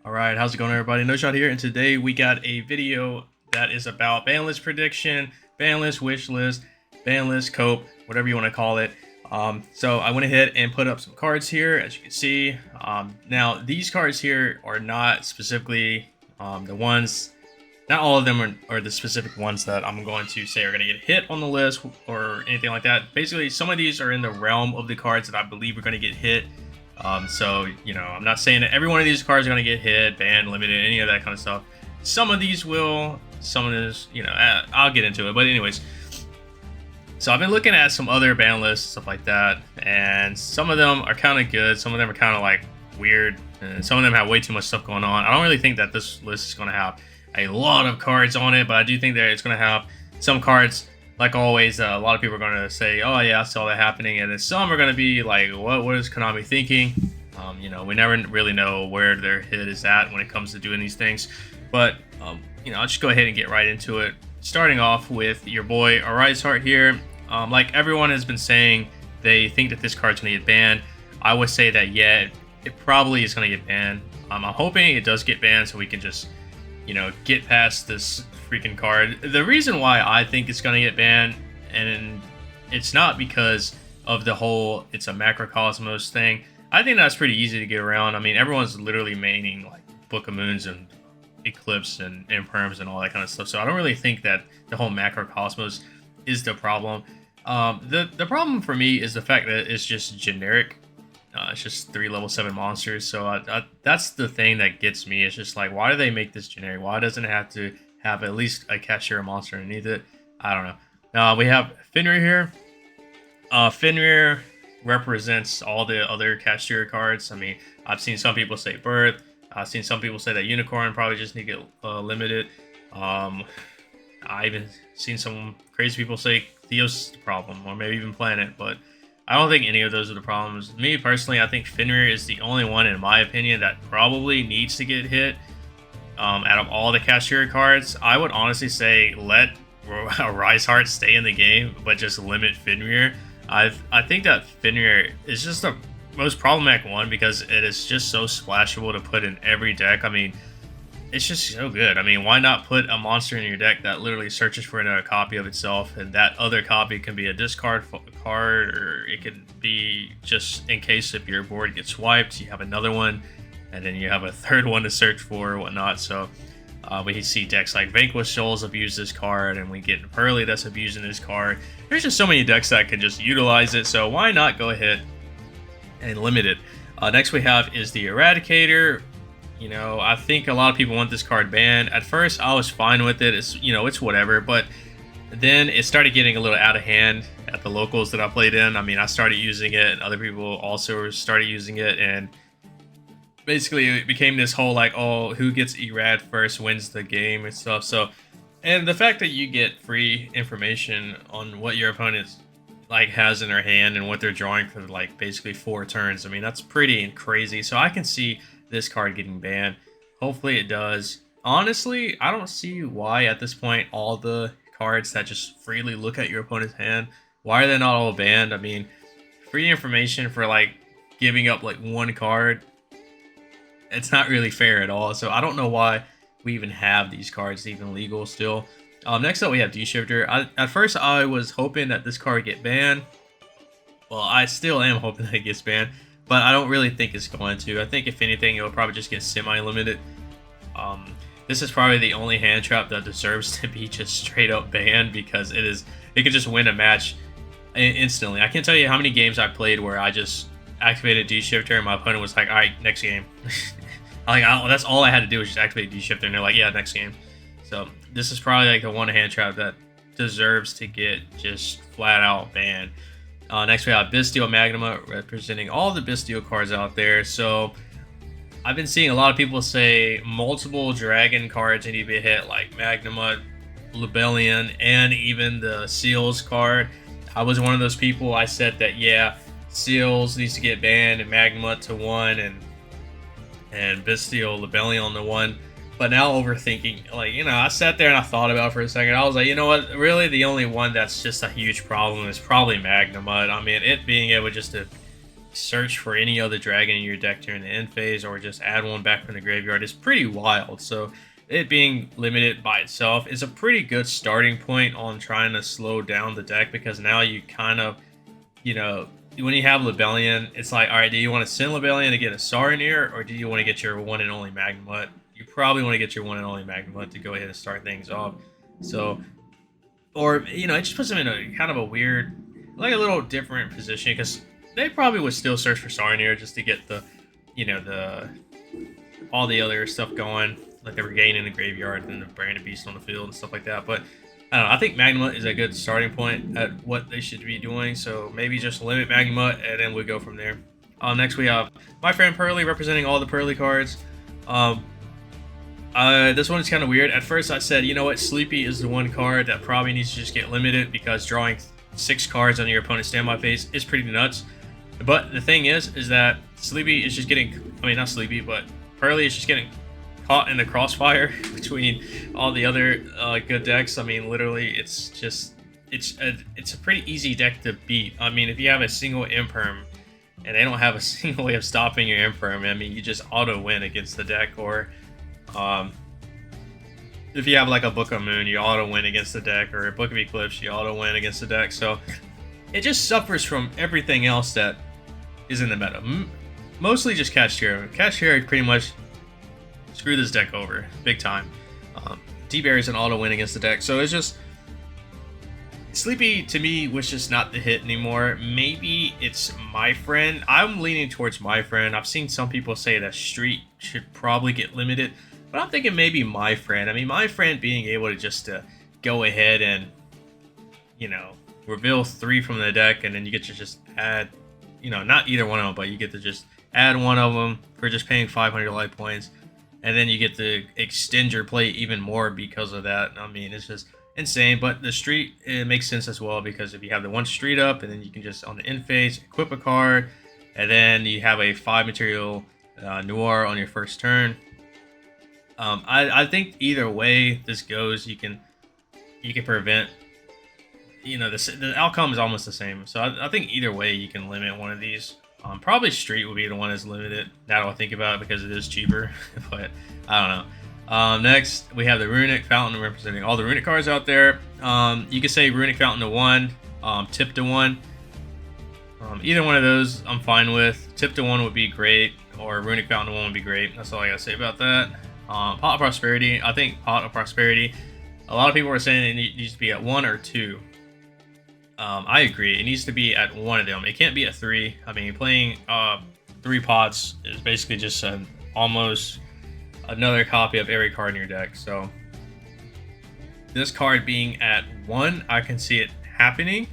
Alright, how's it going everybody? YoNoShot here, and today we got a video that is about banlist prediction, banlist wish list, banlist cope, whatever you want to call it. So I went ahead and put up some cards here, as you can see. Now, these cards here are not specifically the ones, not all of them are the specific ones that I'm going to say are going to get hit on the list or anything like that. Basically, some of these are in the realm of the cards that I believe are going to get hit. So, you know, I'm not saying that every one of these cards are going to get hit, banned, limited, any of that kind of stuff. Some of these will, some of this, you know, I'll get into it. But anyways, so I've been looking at some other ban lists, stuff like that, and some of them are kind of good. Some of them are kind of like weird, and some of them have way too much stuff going on. I don't really think that this list is going to have a lot of cards on it, but I do think that it's going to have some cards. Like always, a lot of people are going to say, oh yeah, I saw that happening, and then some are going to be like, what is Konami thinking? You know, we never really know where their head is at when it comes to doing these things. But, you know, I'll just go ahead and get right into it. Starting off with your boy Arise Heart here. Like everyone has been saying, they think that this card's going to get banned. I would say that, yeah, it probably is going to get banned. I'm hoping it does get banned so we can just, you know, get past this freaking card. The reason why I think it's gonna get banned, and it's not because of the whole it's a macrocosmos thing. I think that's pretty easy to get around. I mean, everyone's literally maining like Book of Moons and Eclipse and Imperms and all that kind of stuff. So I don't really think that the whole macrocosmos is the problem. The problem for me is the fact that it's just generic. It's just 3 level 7 monsters. So that's the thing that gets me. It's just like, why do they make this generic? Why doesn't it have to have at least a Kashira monster underneath it? I don't know. We have Fenrir here. Fenrir represents all the other Kashira cards. I mean, I've seen some people say Birth. I've seen some people say that Unicorn probably just need to get limited. I even seen some crazy people say Theos is the problem, or maybe even Planet, but I don't think any of those are the problems. Me personally, I think Fenrir is the only one, in my opinion, that probably needs to get hit. Out of all the Kashira cards, I would honestly say let Rise Heart stay in the game, but just limit Fenrir. I think that Fenrir is just the most problematic one because it is just so splashable to put in every deck. I mean, it's just so good. I mean, why not put a monster in your deck that literally searches for another copy of itself, and that other copy can be a discard card, or it could be just in case if your board gets wiped, you have another one, and then you have a third one to search for or whatnot. So we see decks like Vanquish Souls abuse this card, and we get Puurly that's abusing this card. There's just so many decks that can just utilize it, so why not go ahead and limit it? Next we have is the Eradicator. You know, I think a lot of people want this card banned. At first, I was fine with it. It's, you know, it's whatever. But then it started getting a little out of hand at the locals that I played in. I mean, I started using it, and other people also started using it. And basically, it became this whole, like, oh, who gets Erad first wins the game and stuff. So, and the fact that you get free information on what your opponent, like, has in their hand and what they're drawing for, like, basically 4 turns. I mean, that's pretty crazy. So I can see this card getting banned. Hopefully it does. Honestly, I don't see why at this point all the cards that just freely look at your opponent's hand, why are they not all banned? I mean, free information for like giving up like 1 card, it's not really fair at all. So I don't know why we even have these cards even legal still. Next up we have D-Shifter. At first I was hoping that this card get banned. Well, I still am hoping that it gets banned, but I don't really think it's going to. I think if anything, it'll probably just get semi-limited. This is probably the only hand trap that deserves to be just straight up banned, because it can just win a match instantly. I can't tell you how many games I played where I just activated D-Shifter and my opponent was like, all right, next game. That's all I had to do was just activate D-Shifter, and they're like, yeah, next game. So this is probably like the one hand trap that deserves to get just flat out banned. Next we have Bystial Magnuma, representing all the Bystial cards out there. So I've been seeing a lot of people say multiple dragon cards need to be hit, like Magnuma, Libellion, and even the Seals card. I was one of those people. I said that, yeah, Seals needs to get banned and Magnuma to 1, and Bystial, Libellion to 1. But now overthinking, like, you know, I sat there and I thought about it for a second. I was like, you know what? Really, the only one that's just a huge problem is probably Magnum. I mean, it being able just to search for any other dragon in your deck during the end phase, or just add one back from the graveyard is pretty wild. So it being limited by itself is a pretty good starting point on trying to slow down the deck, because now you kind of, you know, when you have Lebellion, it's like, all right, do you want to send Lebellion to get a Saronir, or do you want to get your one and only Magnemut? You probably want to get your one and only Magnemut to go ahead and start things off. So, or, you know, it just puts them in a kind of a weird, like a little different position, because they probably would still search for Saronir just to get the, you know, all the other stuff going, like the Regain in the graveyard and the Branded Beast on the field and stuff like that. But I don't know, I think Magnemut is a good starting point at what they should be doing, so maybe just limit Magnemut and then we'll go from there. Next we have my friend Puurly, representing all the Puurly cards. This one is kind of weird. At first I said, you know what, Sleepy is the one card that probably needs to just get limited, because drawing 6 cards on your opponent's standby phase is pretty nuts. But the thing is that Sleepy is just getting, I mean, not Sleepy, but Puurly is just getting caught in the crossfire between all the other good decks. I mean, literally, it's a pretty easy deck to beat. I mean, if you have a single Imperm and they don't have a single way of stopping your Imperm, I mean, you just auto win against the deck. Or if you have like a Book of Moon, you auto win against the deck, or a Book of Eclipse, you auto win against the deck. So it just suffers from everything else that is in the meta. Mostly just Kashira. Kashira pretty much screw this deck over big time. D-Berry is an auto win against the deck, so it's just Sleepy to me was just not the hit anymore. Maybe it's My Friend. I'm leaning towards My Friend. I've seen some people say that Street should probably get limited, but I'm thinking maybe My Friend. I mean, My Friend being able to just go ahead and, you know, reveal 3 from the deck, and then you get to just add, you know, not either one of them, but you get to just add one of them for just paying 500 life points. And then you get to extend your play even more because of that. I mean, it's just insane. But the Street, it makes sense as well, because if you have the one Street up, and then you can just, on the end phase, equip a card, and then you have a 5 material Noir on your first turn. I think either way this goes, you can prevent, you know, the outcome is almost the same. So I think either way you can limit one of these. Probably Street would be the one that's limited, now that I think about it, because it is cheaper. But I don't know. Next, we have the Runic Fountain, representing all the Runic cards out there. You could say Runic Fountain to 1, Tip to 1. Either one of those I'm fine with. Tip to 1 would be great, or Runic Fountain to 1 would be great. That's all I gotta say about that. Pot of Prosperity. I think Pot of Prosperity, a lot of people are saying it needs to be at 1 or 2. I agree. It needs to be at one of them. It can't be at 3. I mean, playing 3 pots is basically just almost another copy of every card in your deck. So this card being at 1, I can see it happening.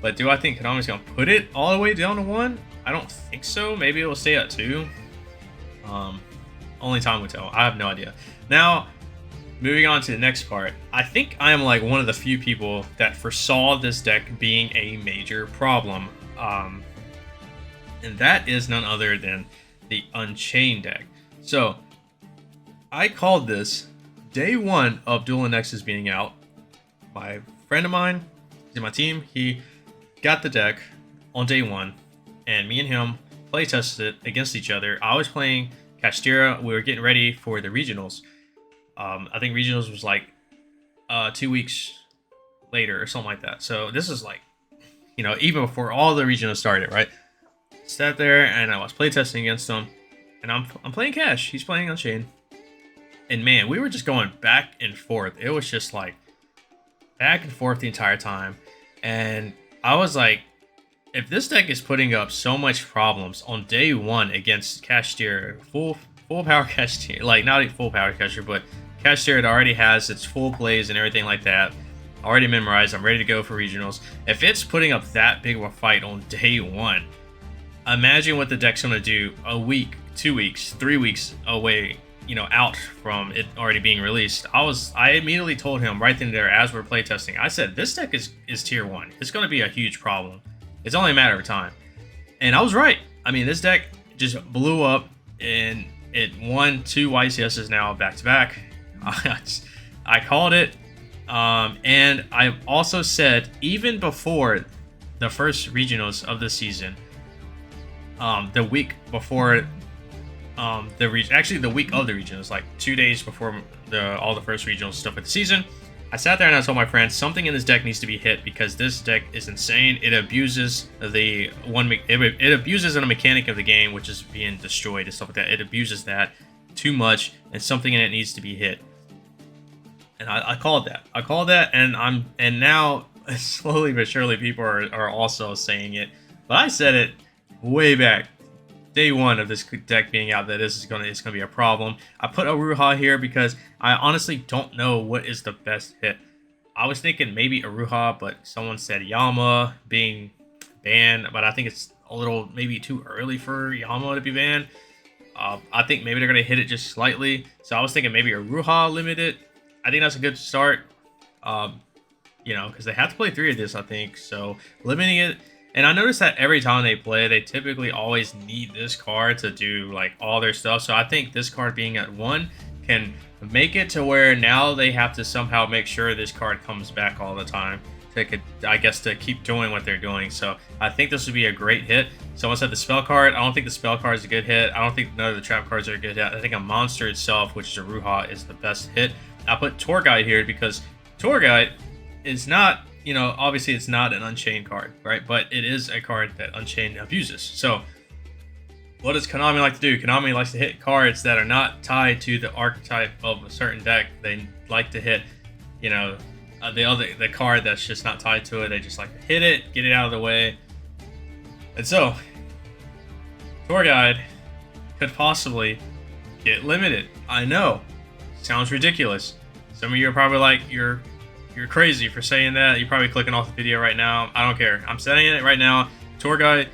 But do I think Konami's going to put it all the way down to 1? I don't think so. Maybe it will stay at 2. Only time will tell. I have no idea. Now, moving on to the next part, I think I am like one of the few people that foresaw this deck being a major problem. And that is none other than the Unchained deck. So, I called this day 1 of Duel Nexus being out. My friend of mine in my team, he got the deck on day 1, and me and him play tested it against each other. I was playing Kashira. We were getting ready for the regionals. I think regionals was like 2 weeks later or something like that. So this is like, you know, even before all the regionals started, right? Sat there and I was playtesting against him, and I'm playing Cash. He's playing Unchained, and man, we were just going back and forth. It was just like back and forth the entire time, and I was like, if this deck is putting up so much problems on day 1 against Kashira, full power Kashira, like not full power Kashira, but Kashira that already has its full plays and everything like that, already memorized. I'm ready to go for regionals. If it's putting up that big of a fight on day 1, imagine what the deck's gonna do a week, 2 weeks, 3 weeks away, you know, out from it already being released. I immediately told him right then and there as we're playtesting, I said, this deck is tier 1. It's gonna be a huge problem. It's only a matter of time. And I was right. I mean, this deck just blew up, and it won 2 YCSs now back to back. I called it. And I also said, even before the first regionals of the season, the week before the region, actually the week of the regionals, like 2 days before all the first regional stuff of the season. I sat there and I told my friends something in this deck needs to be hit because this deck is insane. It abuses it abuses a mechanic of the game, which is being destroyed and stuff like that. It abuses that too much, and something in it needs to be hit. And I called that. I called that, and now slowly but surely people are also saying it. But I said it way back, day one of this deck being out, that it's gonna be a problem. I put Aruha here because I honestly don't know what is the best hit. I was thinking maybe Aruha, but someone said Yama being banned, but I think it's a little maybe too early for Yama to be banned. I think maybe they're gonna hit it just slightly, so I was thinking maybe Aruha limited. I think that's a good start. You know, because they have to play 3 of this, I think, so limiting it. And I noticed that every time they play, they typically always need this card to do like all their stuff. So I think this card being at 1 can make it to where now they have to somehow make sure this card comes back all the time to, I guess, to keep doing what they're doing. So I think this would be a great hit. Someone said the spell card. I don't think the spell card is a good hit. I don't think none of the trap cards are a good hit. I think a monster itself, which is Aruha, is the best hit. I put Tour Guide here because Tour Guide is not, you know, obviously it's not an Unchained card, right? But it is a card that Unchained abuses. So what does Konami like to do? Konami likes to hit cards that are not tied to the archetype of a certain deck. They like to hit, you know, the card that's just not tied to it. They just like to hit it, get it out of the way. And so Tour Guide could possibly get limited. I know, sounds ridiculous. Some of you are probably like, you're crazy for saying that. You're probably clicking off the video right now. I don't care. I'm saying it right now. Tour Guide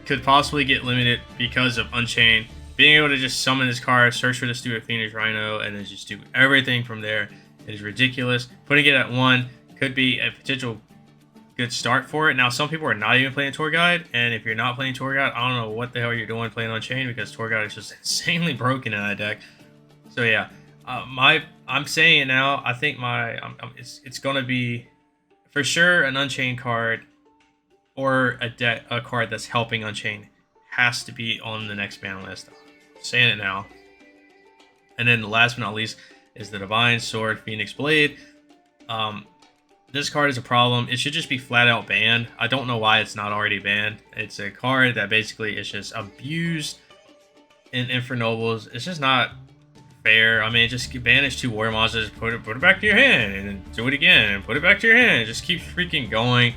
could possibly get limited because of Unchained. Being able to just summon this card, search for the stupid Phoenix Rhino, and then just do everything from there is ridiculous. Putting it at 1 could be a potential good start for it. Now, some people are not even playing Tour Guide, and if you're not playing Tour Guide, I don't know what the hell you're doing playing Unchained, because Tour Guide is just insanely broken in that deck. So yeah, I'm saying it now. I think it's gonna be for sure an Unchained card, or a card that's helping Unchained has to be on the next ban list. I'm saying it now. And then last but not least is the Divine Sword Phoenix Blade. This card is a problem. It should just be flat out banned. I don't know why it's not already banned. It's a card that basically is just abused in Infernobles. It's just not fair. I mean, just banish 2 warrior monsters, put it back to your hand, and then do it again, and put it back to your hand. It just keeps freaking going.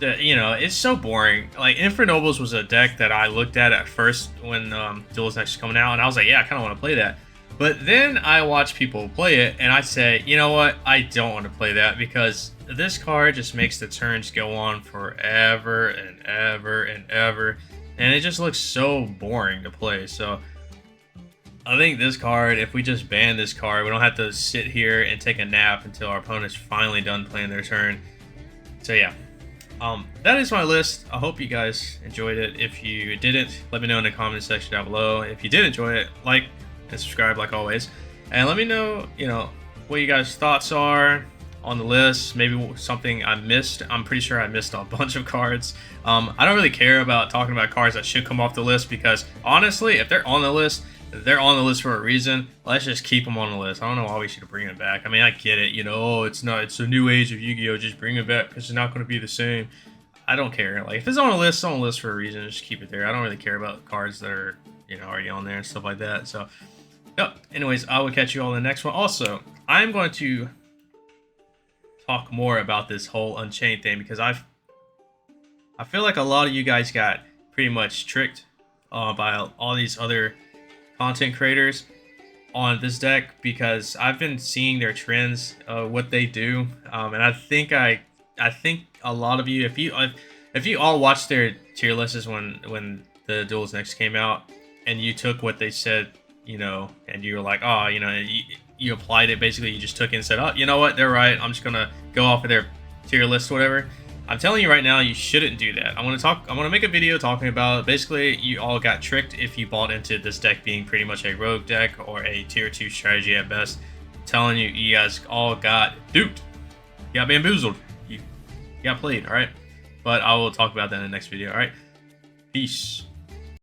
You know, it's so boring. Like, Infernobles was a deck that I looked at first when Duels Next was coming out, and I was like, yeah, I kind of want to play that. But then I watched people play it, and I say, you know what? I don't want to play that, because this card just makes the turns go on forever and ever and ever, and it just looks so boring to play. So I think this card, if we just ban this card, we don't have to sit here and take a nap until our opponent's finally done playing their turn. So yeah, that is my list. I hope you guys enjoyed it. If you didn't, let me know in the comment section down below. If you did enjoy it, like and subscribe like always, and let me know, you know, what you guys' thoughts are on the list. Maybe something I missed. I'm pretty sure I missed a bunch of cards. I don't really care about talking about cards that should come off the list, because honestly, if they're on the list, they're on the list for a reason. Let's just keep them on the list. I don't know why we should bring it back. I mean, I get it, you know, oh, it's a new age of Yu-Gi-Oh! Just bring it back because it's not going to be the same. I don't care. Like, if it's on a list, it's on a list for a reason. Just keep it there. I don't really care about cards that are, you know, already on there and stuff like that. So, yep. Anyways, I will catch you all in the next one. Also, I'm going to talk more about this whole Unchained thing, because I feel like a lot of you guys got pretty much tricked by all these other content creators on this deck, because I've been seeing their trends, what they do, and I think a lot of you, if you all watched their tier lists when the Duels Next came out, and you took what they said, you know, and you were like, oh, you know, you applied it. Basically, you just took it and said, oh, you know what, they're right, I'm just gonna go off of their tier list or whatever. I'm telling you right now, you shouldn't do that. I'm gonna make a video talking about, basically, you all got tricked if you bought into this deck being pretty much a rogue deck or a tier 2 strategy at best. I'm telling you, you guys all got duped. You got bamboozled. You got played, alright? But I will talk about that in the next video, alright? Peace.